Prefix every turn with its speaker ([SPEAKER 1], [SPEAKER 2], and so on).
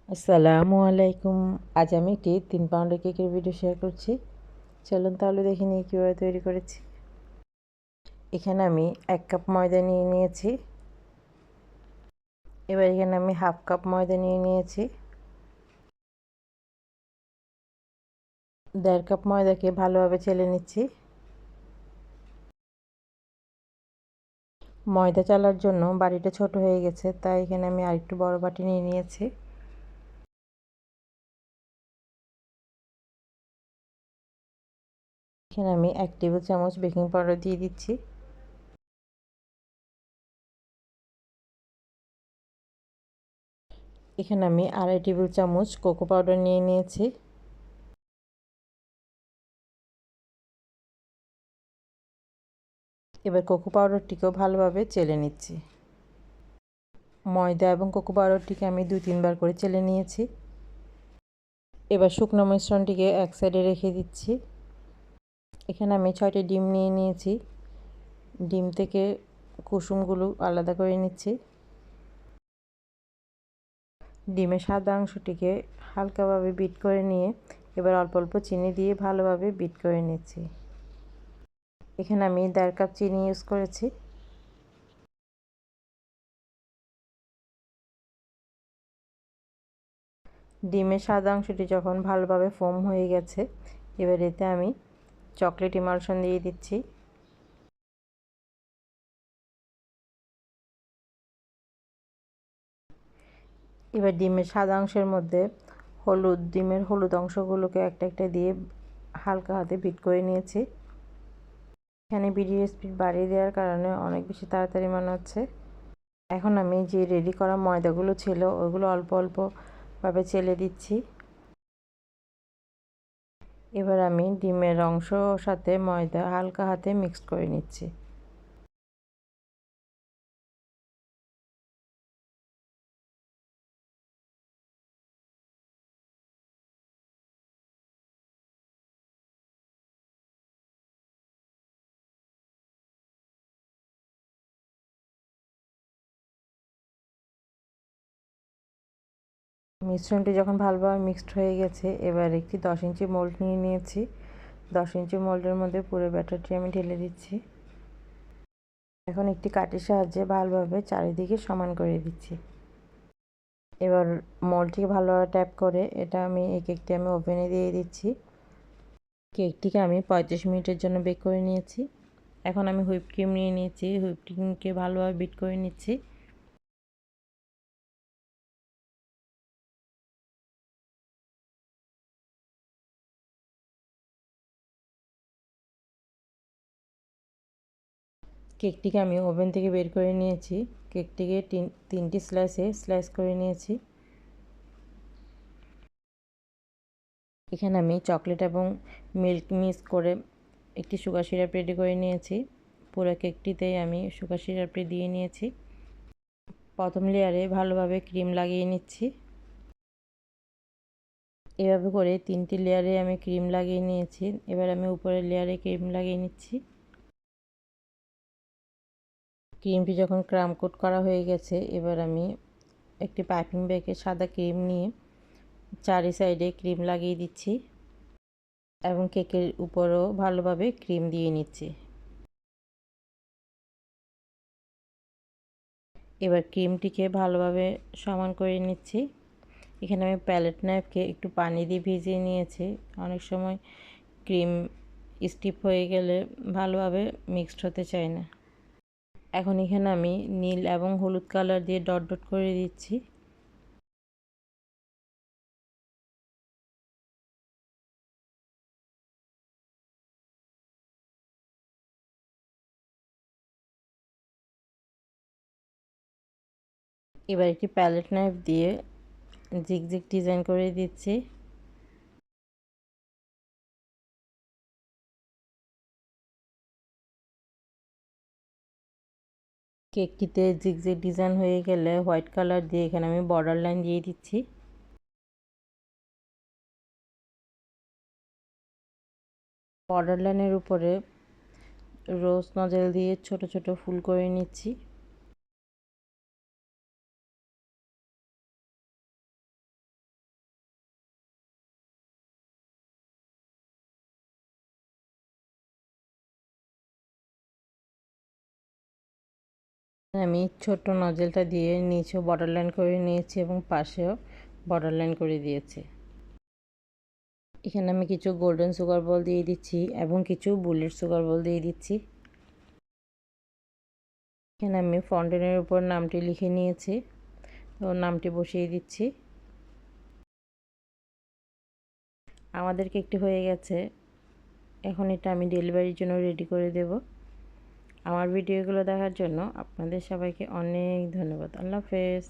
[SPEAKER 1] আসসালামু আলাইকুম। আজ আমি একটি 3 পাউন্ডের কেকের ভিডিও শেয়ার করছি। চলুন তাহলে দেখে নিই কীভাবে তৈরি করেছি। এখানে আমি 1 কাপ ময়দা নিয়ে নিয়েছি। এবার এখানে আমি 1/2 কাপ ময়দা নিয়ে নিয়েছি। 1.5 কাপ ময়দাকে ভালোভাবে চেলে নিচ্ছি। ময়দা চালার জন্য বাটিটা ছোট হয়ে গেছে, তাই এখানে আমি আরেকটু বড় বাটি নিয়ে নিয়েছি। এখানে আমি 1 টেবিল চামচ বেকিং পাউডার দিয়ে দিচ্ছি। এখানে আমি 2.5 টেবিল চামচ কোকো পাউডার নিয়ে নিয়েছি। এবার কোকো পাউডারটিকেও ভালোভাবে চেলে নিচ্ছি। ময়দা এবং কোকো পাউডারটিকে আমি 2-3 বার করে চেলে নিয়েছি। এবার শুকনো মিশ্রণটিকে এক সাইডে রেখে দিচ্ছি। এখানে আমি 6টি ডিম নিয়ে নিয়েছি। ডিম থেকে কুসুমগুলো আলাদা করে নিচ্ছি। ডিমের সাদা অংশটিকে হালকাভাবে বিট করে নিয়ে এবার অল্প অল্প চিনি দিয়ে ভালোভাবে বিট করে নিচ্ছি। এখানে আমি 1.5 কাপ চিনি ইউজ করেছি। ডিমের সাদা অংশটি যখন ভালোভাবে ফোম হয়ে গেছে, এবার এতে আমি চকলেট ইমালশন দিয়ে দিচ্ছি। এবার ডিমের সাদা অংশের মধ্যে ডিমের হলুদ অংশগুলোকে একটা একটা দিয়ে হালকা হাতে বিট করে নিয়েছি। এখানে বিটের স্পিড বাড়িয়ে দেওয়ার কারণে অনেক বেশি তাড়াতাড়ি মনে হচ্ছে। এখন আমি যে রেডি করা ময়দাগুলো ছিল ওগুলো অল্প অল্পভাবে চেলে দিচ্ছি। এবার আমি ডিমের অংশ সাথে ময়দা হালকা হাতে মিক্সড করে নিচ্ছি। মিশ্রণটি যখন ভালোভাবে মিক্সড হয়ে গেছে, এবার একটি 10 ইঞ্চি মোল্ড নিয়ে নিয়েছি। 10 ইঞ্চি মোল্ডের মধ্যে পুরো ব্যাটারটি আমি ঢেলে দিচ্ছি। এখন একটি কাঠির সাহায্যে ভালোভাবে চারিদিকে সমান করে দিচ্ছি। এবার মোল্ডটিকে ভালোভাবে ট্যাপ করে এই কেকটি আমি ওভেনে দিয়ে দিচ্ছি। কেকটিকে আমি 35 মিনিটের জন্য বেক করে নিয়েছি। এখন আমি হুইপ ক্রিম নিয়ে নিয়েছি। হুইপ ক্রিমকে ভালোভাবে বিট করে নিচ্ছি। কেকটিকে আমি ওভেন থেকে বের করে নিয়েছি। কেকটিকে তিনটি স্লাইস করে নিয়েছি। এখানে আমি চকলেট এবং মিল্ক মিক্স করে একটি সুগার সিরাপ রেডি করে নিয়েছি। পুরো কেকটিতেই আমি সুগার সিরাপটি দিয়ে নিয়েছি। প্রথম লেয়ারে ভালোভাবে ক্রিম লাগিয়ে নিচ্ছি। এভাবে করে 3টি লেয়ারে আমি ক্রিম লাগিয়ে নিয়েছি। এবার আমি উপরের লেয়ারে ক্রিম লাগিয়ে নিচ্ছি। ক্রিমটি যখন ক্রাম কোট করা হয়ে গেছে, এবার আমি একটি পাইপিং ব্যাগে সাদা ক্রিম নিয়ে চারি সাইডে ক্রিম লাগিয়ে দিচ্ছি এবং কেকের উপরেও ভালোভাবে ক্রিম দিয়ে নিচ্ছি। এবার ক্রিমটিকে ভালোভাবে সমান করে নিচ্ছি। এখানে আমি প্যালেট নাইফকে একটু পানি দিয়ে ভিজিয়ে নিয়েছি। অনেক সময় ক্রিম স্টিফ হয়ে গেলে ভালোভাবে মিক্সড হতে চায় না। এখন এখানে আমি নীল এবং হলুদ কালার দিয়ে ডট ডট করে দিচ্ছি। এবার একটি প্যালেট নাইফ দিয়ে জিগজিগ ডিজাইন করে দিচ্ছি। কেকটিতে জিগজিগ ডিজাইন হয়ে গেলে হোয়াইট কালার দিয়ে এখানে আমি বর্ডার লাইন দিয়ে দিচ্ছি। বর্ডার লাইনের উপরে রোজ নজেল দিয়ে ছোট ছোট ফুল করে নিচ্ছি। আমি ছোট্ট নজেলটা দিয়ে নিচেও বর্ডার লাইন করে নিয়েছি এবং পাশেও বর্ডার লাইন করে দিয়েছি। এখানে আমি কিছু গোল্ডেন সুগার বল দিয়ে দিচ্ছি এবং কিছু বুলেট সুগার বল দিয়ে দিচ্ছি। এখানে আমি ফন্টেনের উপর নামটি লিখে নিয়েছি, তো নামটি বসিয়ে দিচ্ছি। আমাদের কেকটি হয়ে গেছে, এখন এটা আমি ডেলিভারির জন্য রেডি করে দেব। আমার ভিডিওগুলো দেখার জন্য আপনাদের সবাইকে অনেক ধন্যবাদ। আল্লাহ হাফেজ।